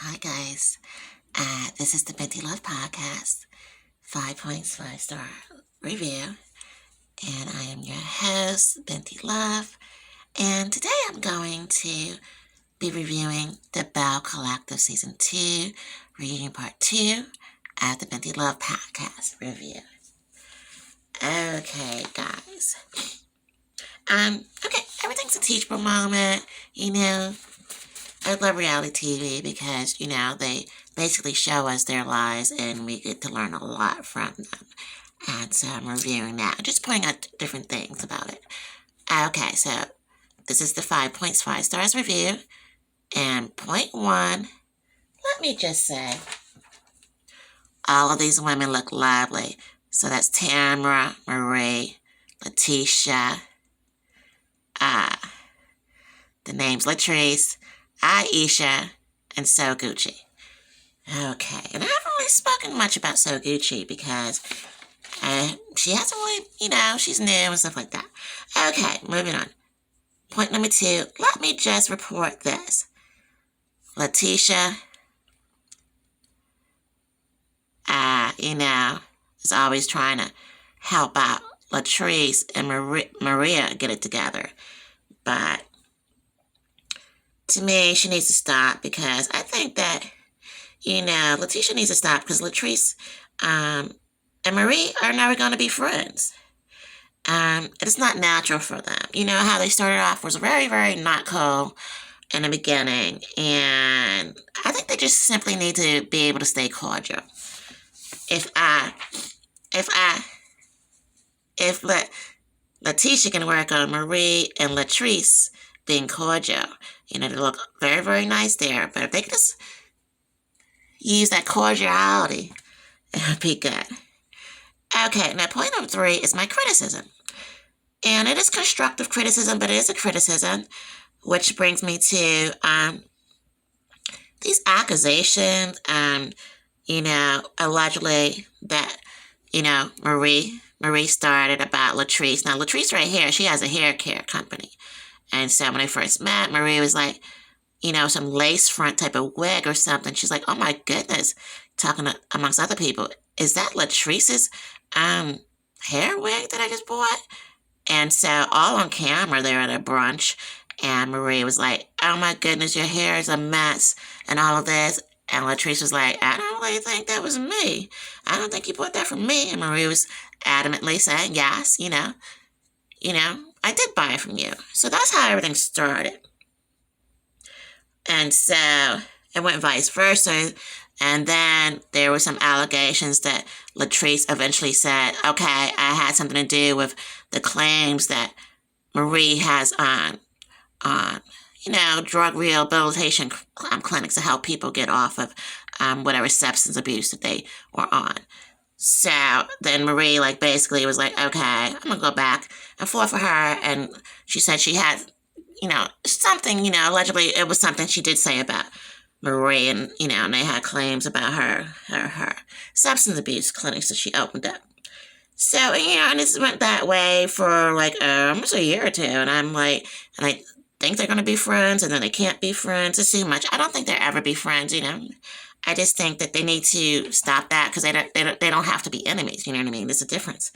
Hi guys, this is the Binti Love Podcast, 5 Points, 5 Star Review, and I am your host, Binti Love, and today I'm going to be reviewing the Belle Collective Season 2, Reunion Part 2, at the Binti Love Podcast Review. Okay, guys. Everything's a teachable moment, I love reality TV because, they basically show us their lives and we get to learn a lot from them. And so I'm reviewing that, just pointing out different things about it. Okay, so this is the 5 Points, 5 Stars review. And point one, let me just say, all of these women look lovely. So that's Tamara, Marie, Letitia, the name's Latrice, Aisha, and So Gucci. Okay, and I haven't really spoken much about So Gucci because she hasn't really, she's new and stuff like that. Okay, moving on. Point number two, let me just report this. Letitia, is always trying to help out Latrice and Maria get it together. But to me, she needs to stop because I think that, Letitia needs to stop because Latrice and Marie are never going to be friends. It's not natural for them. How they started off was very, very not cool in the beginning. And I think they just simply need to be able to stay cordial. If Letitia can work on Marie and Latrice being cordial, they look very, very nice there. But if they could just use that cordiality, it would be good. Okay, now point number three is my criticism. And it is constructive criticism, but it is a criticism, which brings me to these accusations, allegedly that, Marie started about Latrice. Now, Latrice right here, she has a hair care company. And so when I first met, Marie was like, some lace front type of wig or something. She's like, oh my goodness, talking amongst other people, is that Latrice's hair wig that I just bought? And so all on camera, they're at a brunch, and Marie was like, oh my goodness, your hair is a mess, and all of this. And Latrice was like, I don't really think that was me. I don't think you bought that from me. And Marie was adamantly saying, yes, I did buy it from you. So that's how everything started. And so it went vice versa. And then there were some allegations that Latrice eventually said, okay, I had something to do with the claims that Marie has on drug rehabilitation clinics to help people get off of whatever substance abuse that they were on. So then Marie basically was like, okay, I'm going to go back and forth with her. And she said she had, something, allegedly it was something she did say about Marie, and, and they had claims about her substance abuse clinics that she opened up. So, and this went that way for almost a year or two. And I'm like, and I think they're going to be friends, and then they can't be friends. It's too much. I don't think they'll ever be friends, I just think that they need to stop that because they don't have to be enemies. You know what I mean? There's a difference.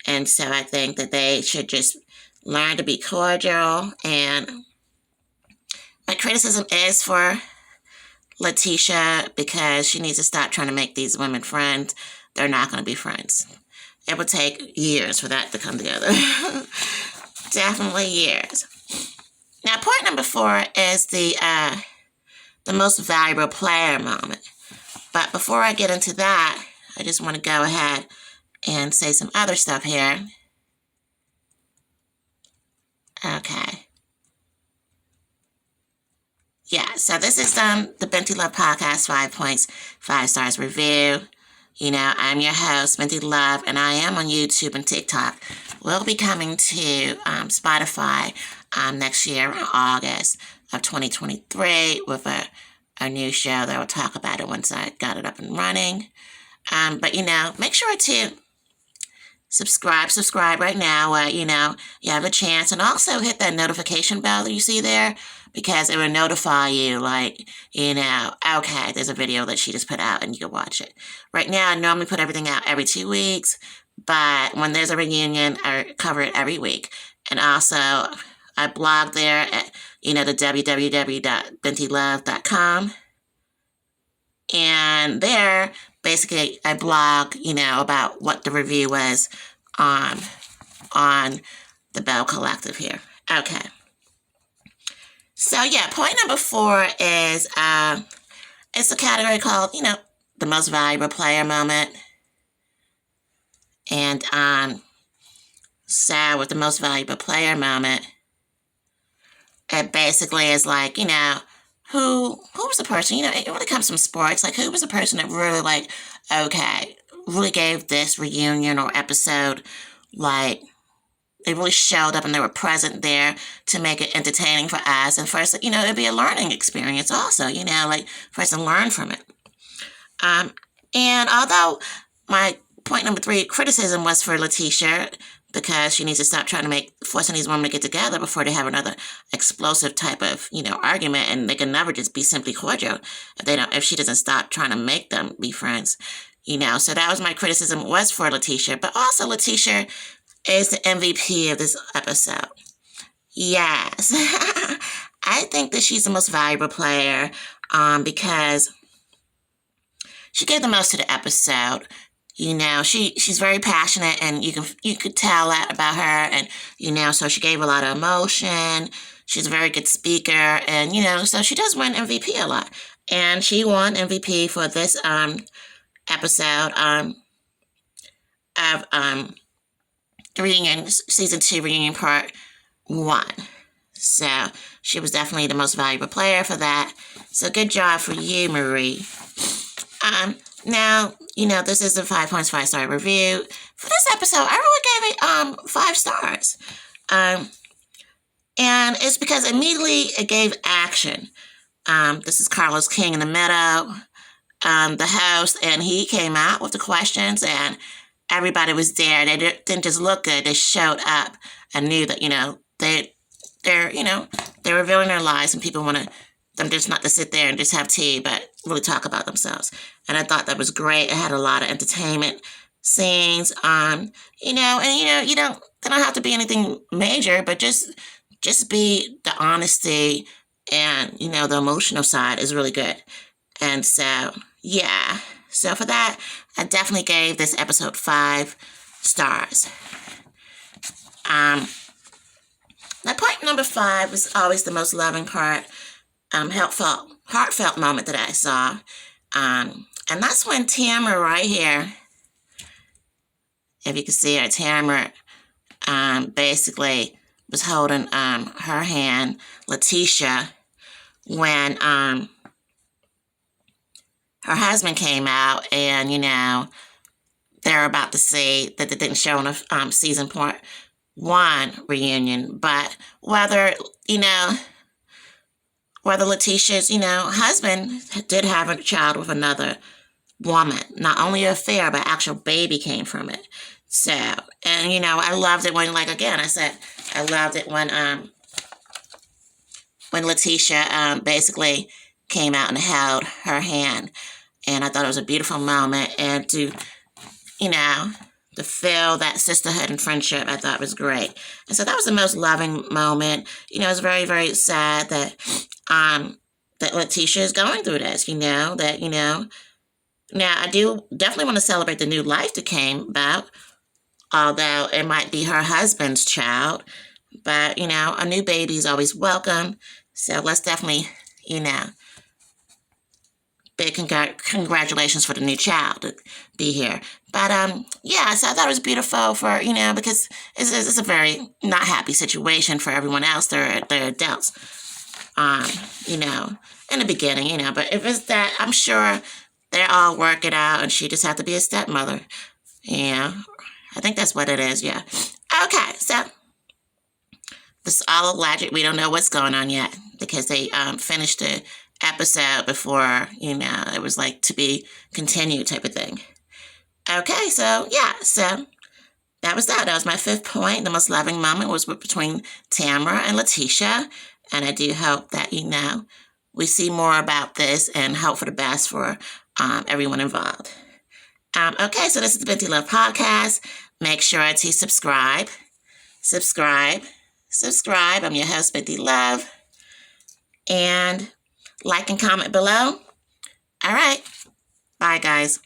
And so I think that they should just learn to be cordial. And my criticism is for Letitia because she needs to stop trying to make these women friends. They're not going to be friends. It would take years for that to come together. Definitely years. Now, point number four is the most valuable player moment. But before I get into that, I just want to go ahead and say some other stuff here. Okay. Yeah, so this is the Binti Love Podcast 5 Points, 5 Stars review. I'm your host, Binti Love, and I am on YouTube and TikTok. We'll be coming to Spotify next year in August of 2023 with a new show that I'll talk about it once I got it up and running. But, make sure to subscribe right now. You have a chance, and also hit that notification bell that you see there, because it will notify you, like, okay, there's a video that she just put out and you can watch it. Right now, I normally put everything out every 2 weeks, but when there's a reunion, I cover it every week. And also, I blog there at, the www.bintilove.com. And there, basically, I blog, about what the review was on the Belle Collective here. Okay. So, yeah, point number 4 is, it's a category called, the most valuable player moment. And, so with the most valuable player moment, it basically is like, who was the person, it really comes from sports, like, who was the person that really, like, really gave this reunion or episode, like, they really showed up and they were present there to make it entertaining for us. And first, it'd be a learning experience also, like, for us to learn from it. And although my point number 3 criticism was for Letitia, because she needs to stop trying to forcing these women to get together before they have another explosive type of, argument, and they can never just be simply cordial if she doesn't stop trying to make them be friends, So that was my criticism, was for Letitia, but also Letitia is the MVP of this episode. Yes, I think that she's the most valuable player, because she gave the most to the episode. She's very passionate, and you could tell that about her, and so she gave a lot of emotion. She's a very good speaker, and so she does win MVP a lot, and she won MVP for this episode of the reunion, season 2 reunion part 1. So she was definitely the most valuable player for that. So good job for you, Marie. Now, this is the 5 Points 5-star review. For this episode, I really gave it 5 stars. And it's because immediately it gave action. This is Carlos King in the meadow, the host, and he came out with the questions, and everybody was there. They didn't just look good, they showed up and knew that, they're revealing their lives, and people want them just not to sit there and just have tea, but really talk about themselves. And I thought that was great. It had a lot of entertainment scenes, they don't have to be anything major, but just be the honesty, and, the emotional side is really good. And so, yeah. So for that, I definitely gave this episode 5 stars. My point number 5 was always the most loving part, heartfelt moment that I saw. And that's when Tamara right here, if you can see her, Tamara basically was holding her hand, Letitia, when her husband came out, and they're about to say that they didn't show in the season part 1 reunion, but whether Letitia's husband did have a child with another woman, not only an affair, but actual baby came from it. So, and I loved it when, like, again, I said I loved it when Letitia basically came out and held her hand. And I thought it was a beautiful moment. And to feel that sisterhood and friendship, I thought was great. And so that was the most loving moment. It was very, very sad that Letitia is going through this, now I do definitely want to celebrate the new life that came about, although it might be her husband's child. But, a new baby is always welcome. So let's definitely, big congratulations for the new child to be here. But, yeah, so I thought it was beautiful for, because it's a very not happy situation for everyone else. They're adults, in the beginning, But if it's that, I'm sure they're all working out, and she just had to be a stepmother. I think that's what it is, yeah. Okay, so this is all alleged. We don't know what's going on yet, because they finished the episode before, it was like to be continued type of thing. Okay, so, yeah, so that was that. That was my fifth point. The most loving moment was between Tamara and Letitia. And I do hope that, we see more about this and hope for the best for everyone involved. Okay, so this is the Binti Love Podcast. Make sure to subscribe. I'm your host, Binti Love. And like and comment below. All right. Bye, guys.